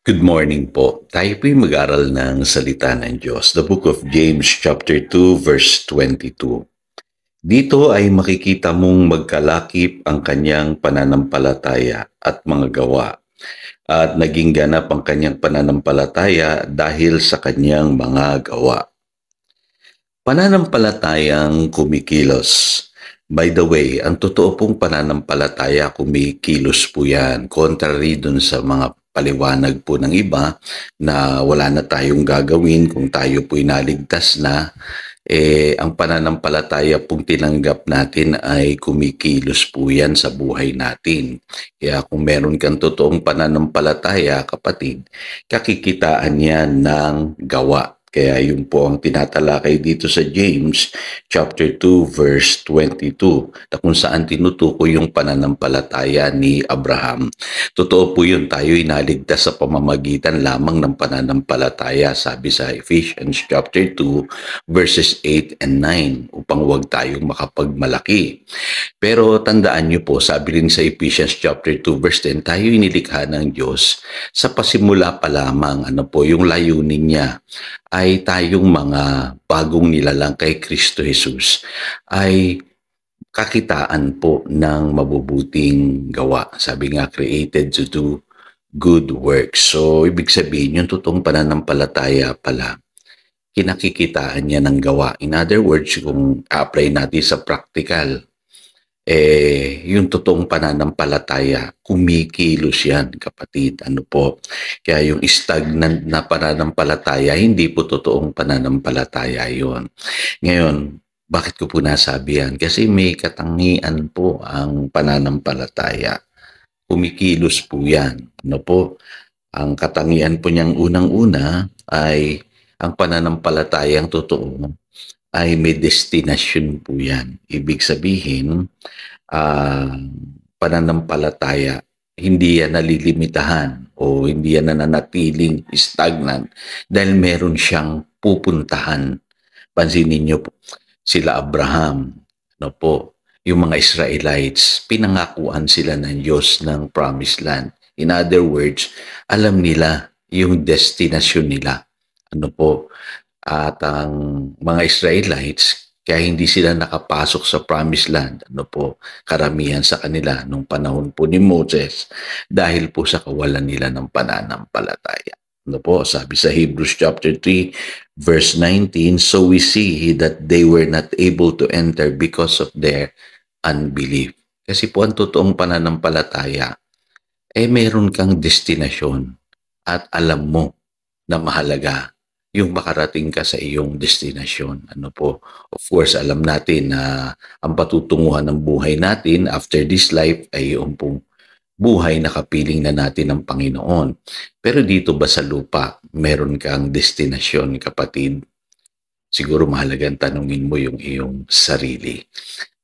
Good morning po. Tayo po'y mag-aral ng salita ng Diyos. The book of James chapter 2 verse 22. Dito ay makikita mong magkalakip ang kanyang pananampalataya at mga gawa at naging ganap ang kanyang pananampalataya dahil sa kanyang mga gawa. Pananampalatayang kumikilos. By the way, ang totoo pong pananampalataya kumikilos po yan. Contrary dun sa mga paliwanag po ng iba na wala na tayong gagawin kung tayo po'y naligtas na, ang pananampalataya pong tinanggap natin ay kumikilos po yan sa buhay natin. Kaya kung meron kang totoong pananampalataya, kapatid, kakikitaan yan ng gawa. Kaya yun po ang tinatalakay dito sa James chapter 2 verse 22 na kung saan tinutukoy yung pananampalataya ni Abraham. Totoo po yun, tayo inaligtas sa pamamagitan lamang ng pananampalataya, sabi sa Ephesians chapter 2 verses 8 and 9 upang huwag tayong makapagmalaki. Pero tandaan niyo po, sabi rin sa Ephesians chapter 2 verse 10, tayo inilikha ng Diyos sa pasimula pa lamang. Ano po yung layunin niya? Ay tayong mga bagong nilalang kay Kristo Jesus ay kakitaan po ng mabubuting gawa. Sabi nga, created to do good works. So, ibig sabihin, yung totoong pananampalataya pala, kinakikitaan niya ng gawa. In other words, kung apply natin sa practical, yung totoong pananampalataya, kumikilos yan, kapatid. Ano po? Kaya yung stagnant na pananampalataya, hindi po totoong pananampalataya yon. Ngayon, bakit ko po nasabi yan? Kasi may katangian po ang pananampalataya. Kumikilos po yan. Ano po? Ang katangian po niyang unang-una ay ang pananampalatayang totoo ay may destinasyon po yan. Ibig sabihin, pananampalataya, hindi yan nalilimitahan o hindi yan nananatiling stagnant dahil meron siyang pupuntahan. Pansinin niyo po, sila Abraham, ano po, yung mga Israelites, pinangakuan sila ng Diyos ng promised land. In other words, alam nila yung destinasyon nila. Ano po, at ang mga Israelites, kaya hindi sila nakapasok sa promised land, ano po, karamihan sa kanila nung panahon po ni Moses, dahil po sa kawalan nila ng pananampalataya. Ano po, sabi sa Hebrews chapter 3, verse 19, so we see that they were not able to enter because of their unbelief. Kasi po ang totoong pananampalataya, meron kang destinasyon at alam mo na mahalaga yung makarating ka sa iyong destinasyon. Ano po, of course, alam natin na ang patutunguhan ng buhay natin after this life ay yung pong buhay na kapiling na natin ng Panginoon. Pero dito ba sa lupa, meron kang destinasyon, kapatid? Siguro mahalagang tanungin mo yung iyong sarili.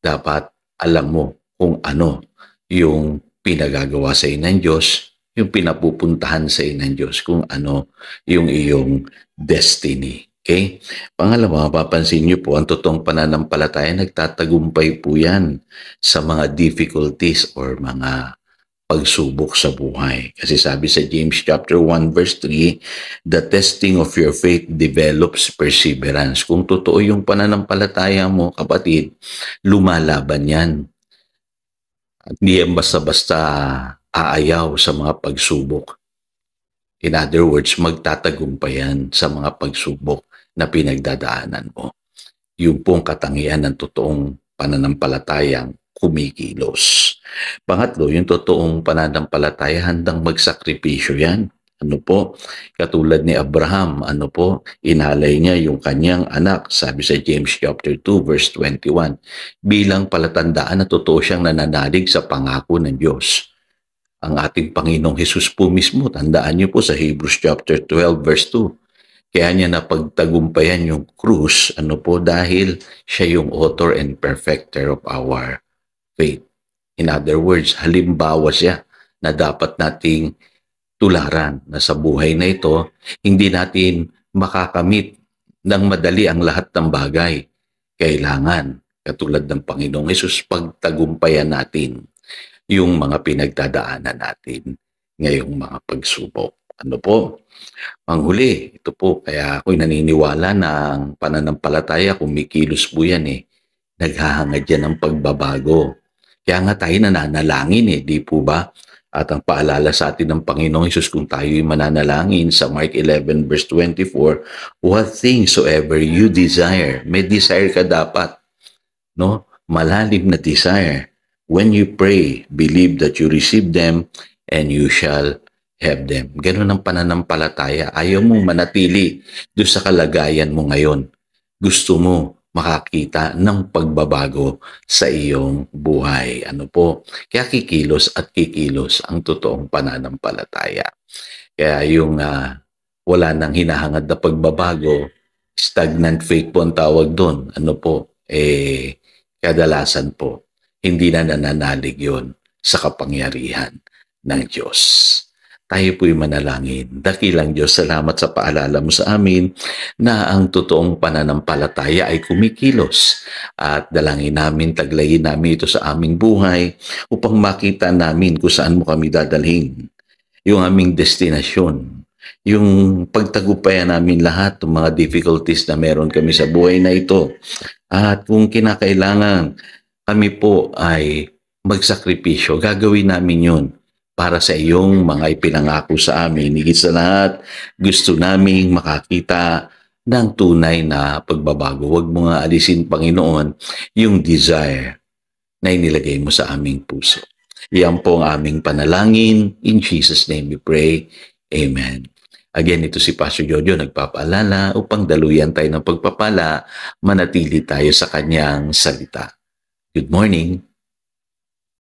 Dapat alam mo kung ano yung pinagagawa sa iyo ng Diyos, yung pinapupuntahan sa iyo ng Diyos, kung ano yung iyong destiny. Okay? Pangalawa, mapapansin niyo po, ang totoong pananampalataya, nagtatagumpay po yan sa mga difficulties or mga pagsubok sa buhay. Kasi sabi sa James chapter 1 verse 3, the testing of your faith develops perseverance. Kung totoo yung pananampalataya mo, kapatid, lumalaban yan. At hindi yan basta-basta aayaw sa mga pagsubok. In other words, magtatagumpayan sa mga pagsubok na pinagdadaanan mo. Yung pong katangian ng totoong pananampalatayang kumikilos. Pangatlo, yung totoong pananampalataya, handang magsakripisyo yan. Ano po? Katulad ni Abraham, ano po? Inalay niya yung kanyang anak, sabi sa James chapter 2 verse 21, bilang palatandaan na totoo siyang nananalig sa pangako ng Diyos. Ang ating Panginoong Hesus po mismo, tandaan niyo po sa Hebrews chapter 12 verse 2, kaya niya napagtagumpayan yung krus, ano po, dahil siya yung author and perfecter of our faith. In other words, halimbawa siya na dapat nating tularan na sa buhay na ito, hindi natin makakamit ng madali ang lahat ng bagay. Kailangan, katulad ng Panginoong Hesus, pagtagumpayan natin yung mga pinagdadaanan natin ngayong mga pagsubok. Ano po? Panghuli, ito po, kaya ako'y naniniwala na ang pananampalataya, kumikilos po yan naghahangad yan ng pagbabago. Kaya nga tayo nananalangin di po ba? At ang paalala sa atin ng Panginoong Hesus kung tayo'y mananalangin sa Mark 11 verse 24, what things soever you desire, may desire ka dapat, no? Malalim na desire. When you pray, believe that you receive them and you shall have them. Ganun ang pananampalataya. Ayaw mong manatili doon sa kalagayan mo ngayon. Gusto mo makakita ng pagbabago sa iyong buhay. Ano po? Kaya kikilos at kikilos ang totoong pananampalataya. Kaya yung wala nang hinahangad na pagbabago, stagnant faith po ang tawag doon. Ano po? Kadalasan po, hindi na nananalig yon sa kapangyarihan ng Diyos. Tayo po'y manalangin. Dakilang Diyos, salamat sa paalala mo sa amin na ang totoong pananampalataya ay kumikilos. At dalangin namin, taglayin namin ito sa aming buhay upang makita namin kung saan mo kami dadalhin. Yung aming destinasyon, yung pagtagumpayan namin lahat ng mga difficulties na meron kami sa buhay na ito. At kung kinakailangan kami po ay magsakripisyo, gagawin namin yun para sa iyong mga ipinangako sa amin. Higit sa lahat, gusto naming makakita ng tunay na pagbabago. Huwag mo nga alisin, Panginoon, yung desire na inilagay mo sa aming puso. Iyan po ang aming panalangin. In Jesus' name we pray. Amen. Again, ito si Pastor Jojo nagpapaalala upang daluyan tayo ng pagpapala, manatili tayo sa kanyang salita. Good morning.